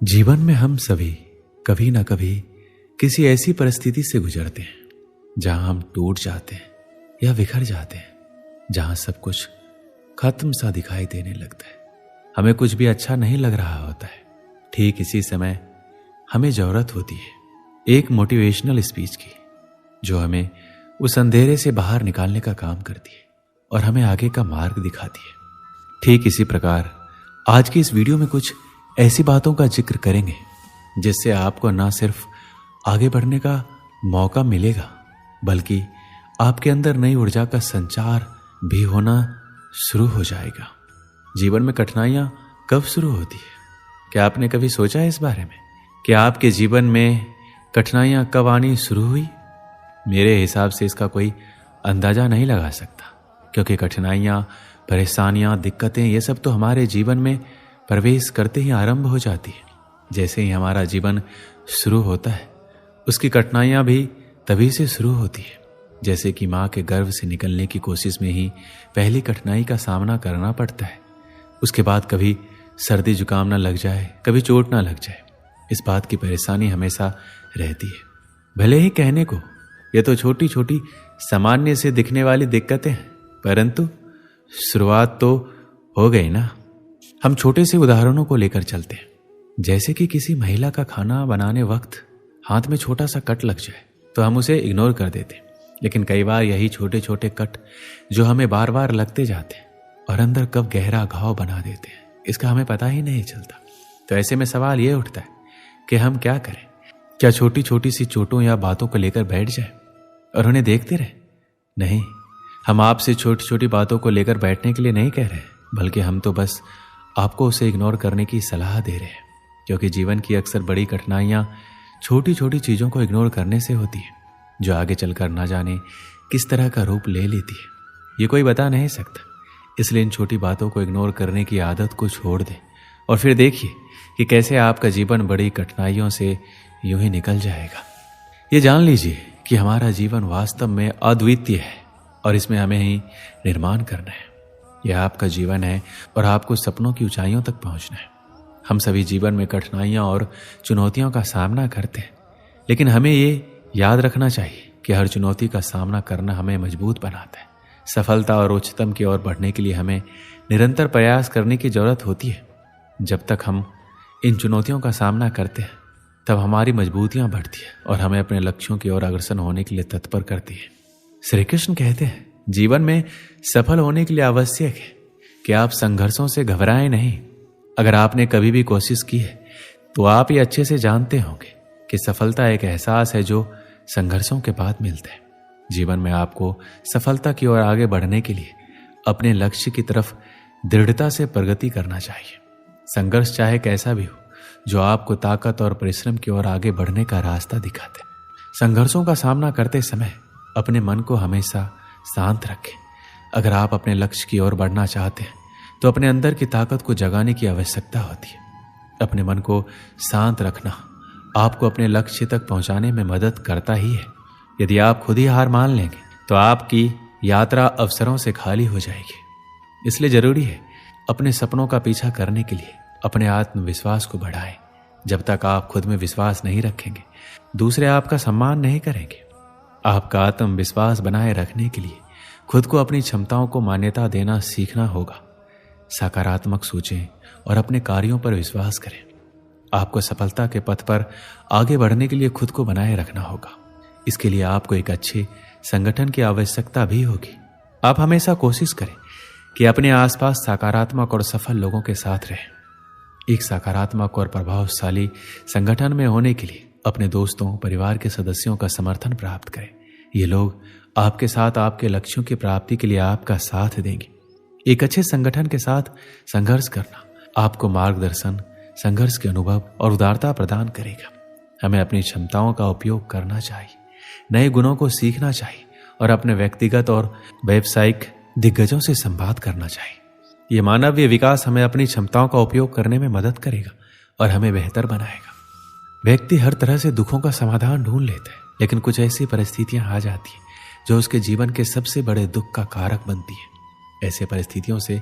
जीवन में हम सभी कभी ना कभी किसी ऐसी परिस्थिति से गुजरते हैं जहां हम टूट जाते हैं या बिखर जाते हैं, जहां सब कुछ खत्म सा दिखाई देने लगता है। हमें कुछ भी अच्छा नहीं लग रहा होता है। ठीक इसी समय हमें जरूरत होती है एक मोटिवेशनल स्पीच की, जो हमें उस अंधेरे से बाहर निकालने का काम करती है और हमें आगे का मार्ग दिखाती है। ठीक इसी प्रकार आज की इस वीडियो में कुछ ऐसी बातों का जिक्र करेंगे जिससे आपको ना सिर्फ आगे बढ़ने का मौका मिलेगा, बल्कि आपके अंदर नई ऊर्जा का संचार भी होना शुरू हो जाएगा। जीवन में कठिनाइयां कब शुरू होती है? क्या आपने कभी सोचा है इस बारे में कि आपके जीवन में कठिनाइयां कब आनी शुरू हुई? मेरे हिसाब से इसका कोई अंदाजा नहीं लगा सकता, क्योंकि कठिनाइयां, परेशानियां, दिक्कतें, ये सब तो हमारे जीवन में प्रवेश करते ही आरंभ हो जाती है। जैसे ही हमारा जीवन शुरू होता है, उसकी कठिनाइयां भी तभी से शुरू होती है। जैसे कि माँ के गर्भ से निकलने की कोशिश में ही पहली कठिनाई का सामना करना पड़ता है। उसके बाद कभी सर्दी जुकाम ना लग जाए, कभी चोट ना लग जाए, इस बात की परेशानी हमेशा रहती है। भले ही कहने को ये तो छोटी छोटी सामान्य से दिखने वाली दिक्कतें हैं, परंतु शुरुआत तो हो गई ना। हम छोटे से उदाहरणों को लेकर चलते हैं। जैसे कि किसी महिला का खाना बनाने वक्त हाथ में छोटा सा कट लग जाए तो हम उसे इग्नोर कर देते हैं, लेकिन कई बार यही छोटे छोटे कट जो हमें बार बार लगते जाते हैं और अंदर कब गहरा घाव बना देते हैं, इसका हमें पता ही नहीं चलता। तो ऐसे में सवाल ये उठता है कि हम क्या करें? क्या छोटी छोटी सी चोटों या बातों को लेकर बैठ जाए और उन्हें देखते रहे? नहीं, हम आपसे छोटी छोटी बातों को लेकर बैठने के लिए नहीं कह रहे, बल्कि हम तो बस आपको उसे इग्नोर करने की सलाह दे रहे हैं, क्योंकि जीवन की अक्सर बड़ी कठिनाइयां छोटी छोटी चीजों को इग्नोर करने से होती है, जो आगे चलकर ना जाने किस तरह का रूप ले लेती है, ये कोई बता नहीं सकता। इसलिए इन छोटी बातों को इग्नोर करने की आदत को छोड़ दें और फिर देखिए कि कैसे आपका जीवन बड़ी कठिनाइयों से यूं ही निकल जाएगा। ये जान लीजिए कि हमारा जीवन वास्तव में अद्वितीय है और इसमें हमें ही निर्माण करना है। यह आपका जीवन है और आपको सपनों की ऊंचाइयों तक पहुंचना है। हम सभी जीवन में कठिनाइयां और चुनौतियों का सामना करते हैं, लेकिन हमें ये याद रखना चाहिए कि हर चुनौती का सामना करना हमें मजबूत बनाता है। सफलता और उच्चतम की ओर बढ़ने के लिए हमें निरंतर प्रयास करने की जरूरत होती है। जब तक हम इन चुनौतियों का सामना करते हैं, तब हमारी मजबूतियां बढ़ती है और हमें अपने लक्ष्यों की ओर अग्रसर होने के लिए तत्पर करती है। श्री कृष्ण कहते हैं, जीवन में सफल होने के लिए आवश्यक है कि आप संघर्षों से घबराएं नहीं। अगर आपने कभी भी कोशिश की है तो आप ये अच्छे से जानते होंगे कि सफलता एक एहसास है जो संघर्षों के बाद मिलता है। जीवन में आपको सफलता की ओर आगे बढ़ने के लिए अपने लक्ष्य की तरफ दृढ़ता से प्रगति करना चाहिए। संघर्ष चाहे कैसा भी हो, जो आपको ताकत और परिश्रम की ओर आगे बढ़ने का रास्ता दिखाते। संघर्षों का सामना करते समय अपने मन को हमेशा शांत रखें। अगर आप अपने लक्ष्य की ओर बढ़ना चाहते हैं तो अपने अंदर की ताकत को जगाने की आवश्यकता होती है। अपने मन को शांत रखना आपको अपने लक्ष्य तक पहुंचाने में मदद करता ही है। यदि आप खुद ही हार मान लेंगे तो आपकी यात्रा अवसरों से खाली हो जाएगी। इसलिए जरूरी है अपने सपनों का पीछा करने के लिए अपने आत्मविश्वास को बढ़ाएं। जब तक आप खुद में विश्वास नहीं रखेंगे, दूसरे आपका सम्मान नहीं करेंगे। आपका आत्मविश्वास बनाए रखने के लिए खुद को अपनी क्षमताओं को मान्यता देना सीखना होगा। सकारात्मक सोचें और अपने कार्यों पर विश्वास करें। आपको सफलता के पथ पर आगे बढ़ने के लिए खुद को बनाए रखना होगा। इसके लिए आपको एक अच्छे संगठन की आवश्यकता भी होगी। आप हमेशा कोशिश करें कि अपने आसपास सकारात्मक और सफल लोगों के साथ रहें। एक सकारात्मक और प्रभावशाली संगठन में होने के लिए अपने दोस्तों, परिवार के सदस्यों का समर्थन प्राप्त करें। ये लोग आपके साथ आपके लक्ष्यों की प्राप्ति के लिए आपका साथ देंगे। एक अच्छे संगठन के साथ संघर्ष करना आपको मार्गदर्शन, संघर्ष के अनुभव और उदारता प्रदान करेगा। हमें अपनी क्षमताओं का उपयोग करना चाहिए, नए गुणों को सीखना चाहिए और अपने व्यक्तिगत और व्यावसायिक दिग्गजों से संवाद करना चाहिए। ये मानवीय विकास हमें अपनी क्षमताओं का उपयोग करने में मदद करेगा और हमें बेहतर बनाएगा। व्यक्ति हर तरह से दुखों का समाधान ढूंढ लेता है, लेकिन कुछ ऐसी परिस्थितियां आ जाती हैं जो उसके जीवन के सबसे बड़े दुख का कारक बनती है। ऐसे परिस्थितियों से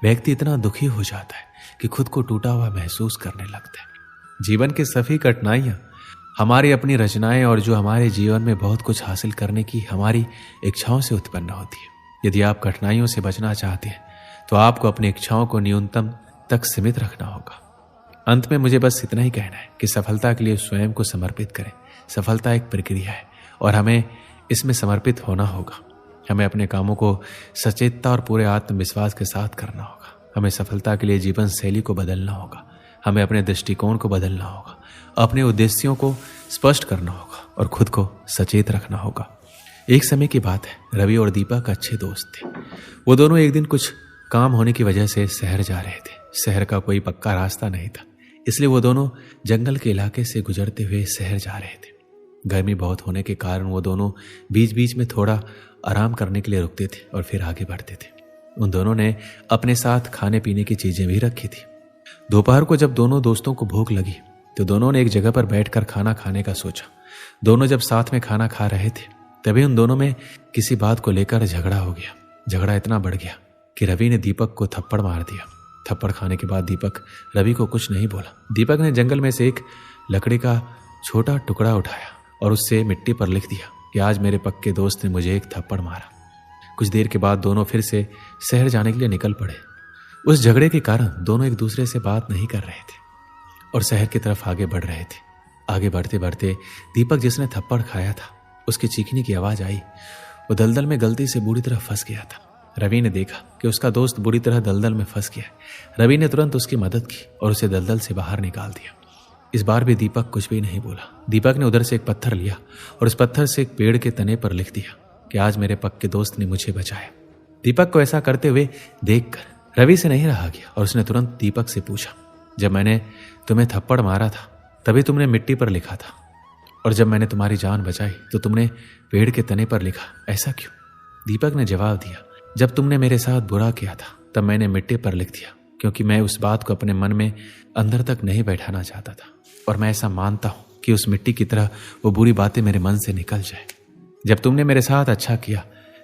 व्यक्ति इतना दुखी हो जाता है कि खुद को टूटा हुआ महसूस करने लगता है। जीवन की सभी कठिनाइयाँ हमारी अपनी रचनाएं और जो हमारे जीवन में बहुत कुछ हासिल करने की हमारी इच्छाओं से उत्पन्न होती है। यदि आप कठिनाइयों से बचना चाहते हैं तो आपको अपनी इच्छाओं को न्यूनतम तक सीमित रखना होगा। अंत में मुझे बस इतना ही कहना है कि सफलता के लिए स्वयं को समर्पित करें। सफलता एक प्रक्रिया है और हमें इसमें समर्पित होना होगा। हमें अपने कामों को सचेतता और पूरे आत्मविश्वास के साथ करना होगा। हमें सफलता के लिए जीवन शैली को बदलना होगा। हमें अपने दृष्टिकोण को बदलना होगा, अपने उद्देश्यों को स्पष्ट करना होगा और खुद को सचेत रखना होगा। एक समय की बात है, रवि और दीपक अच्छे दोस्त थे। वो दोनों एक दिन कुछ काम होने की वजह से शहर जा रहे थे। शहर का कोई पक्का रास्ता नहीं था, इसलिए वो दोनों जंगल के इलाके से गुजरते हुए शहर जा रहे थे। गर्मी बहुत होने के कारण वो दोनों बीच बीच में थोड़ा आराम करने के लिए रुकते थे और फिर आगे बढ़ते थे। उन दोनों ने अपने साथ खाने पीने की चीजें भी रखी थी। दोपहर को जब दोनों दोस्तों को भूख लगी तो दोनों ने एक जगह पर बैठकर खाना खाने का सोचा। दोनों जब साथ में खाना खा रहे थे तभी उन दोनों में किसी बात को लेकर झगड़ा हो गया। झगड़ा इतना बढ़ गया कि रवि ने दीपक को थप्पड़ मार दिया। थप्पड़ खाने के बाद दीपक रवि को कुछ नहीं बोला। दीपक ने जंगल में से एक लकड़ी का छोटा टुकड़ा उठाया और उससे मिट्टी पर लिख दिया कि आज मेरे पक्के दोस्त ने मुझे एक थप्पड़ मारा। कुछ देर के बाद दोनों फिर से शहर जाने के लिए निकल पड़े। उस झगड़े के कारण दोनों एक दूसरे से बात नहीं कर रहे थे और शहर की तरफ आगे बढ़ रहे थे। आगे बढ़ते बढ़ते दीपक जिसने थप्पड़ खाया था उसकी चीखने की आवाज आई। वो दलदल में गलती से बुरी तरह फंस गया था। रवि ने देखा कि उसका दोस्त बुरी तरह दलदल में फंस गया। रवि ने तुरंत उसकी मदद की और उसे दलदल से बाहर निकाल दिया। इस बार भी दीपक कुछ भी नहीं बोला। दीपक ने उधर से एक पत्थर लिया और उस पत्थर से एक पेड़ के तने पर लिख दिया कि आज मेरे पक्के दोस्त ने मुझे बचाया। दीपक को ऐसा करते हुए देखकर रवि से नहीं रहा गया और उसने तुरंत दीपक से पूछा, जब मैंने तुम्हें थप्पड़ मारा था तभी तुमने मिट्टी पर लिखा था और जब मैंने तुम्हारी जान बचाई तो तुमने पेड़ के तने पर लिखा, ऐसा क्यों? दीपक ने जवाब दिया, जब तुमने मेरे साथ बुरा किया था तब मैंने मिट्टी पर लिख दिया क्योंकि मैं उस बात को अपने मन में अंदर तक नहीं बैठाना चाहता था और मैं ऐसा मानता हूं कि उस मिट्टी की तरह वो बुरी बातें मेरे मन से निकल जाए। जब तुमने मेरे साथ अच्छा किया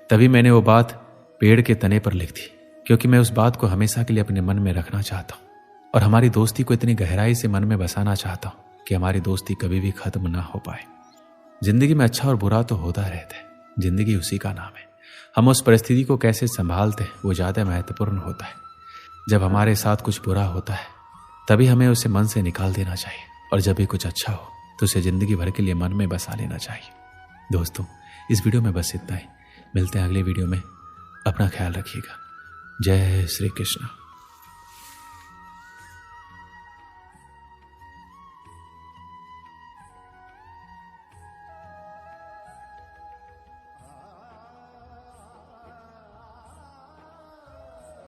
तभी मैंने वो बात पेड़ के तने पर लिख दी क्योंकि मैं उस बात को हमेशा के लिए अपने मन में रखना चाहता हूँ और हमारी दोस्ती को इतनी गहराई से मन में बसाना चाहता हूँ कि हमारी दोस्ती कभी भी खत्म ना हो पाए। जिंदगी में अच्छा और बुरा तो होता रहता है, जिंदगी उसी का नाम है। हम उस परिस्थिति को कैसे संभालते हैं वो ज़्यादा महत्वपूर्ण होता है। जब हमारे साथ कुछ बुरा होता है तभी हमें उसे मन से निकाल देना चाहिए और जब भी कुछ अच्छा हो तो उसे जिंदगी भर के लिए मन में बसा लेना चाहिए। दोस्तों, इस वीडियो में बस इतना ही। मिलते हैं अगले वीडियो में। अपना ख्याल रखिएगा। जय श्री कृष्ण।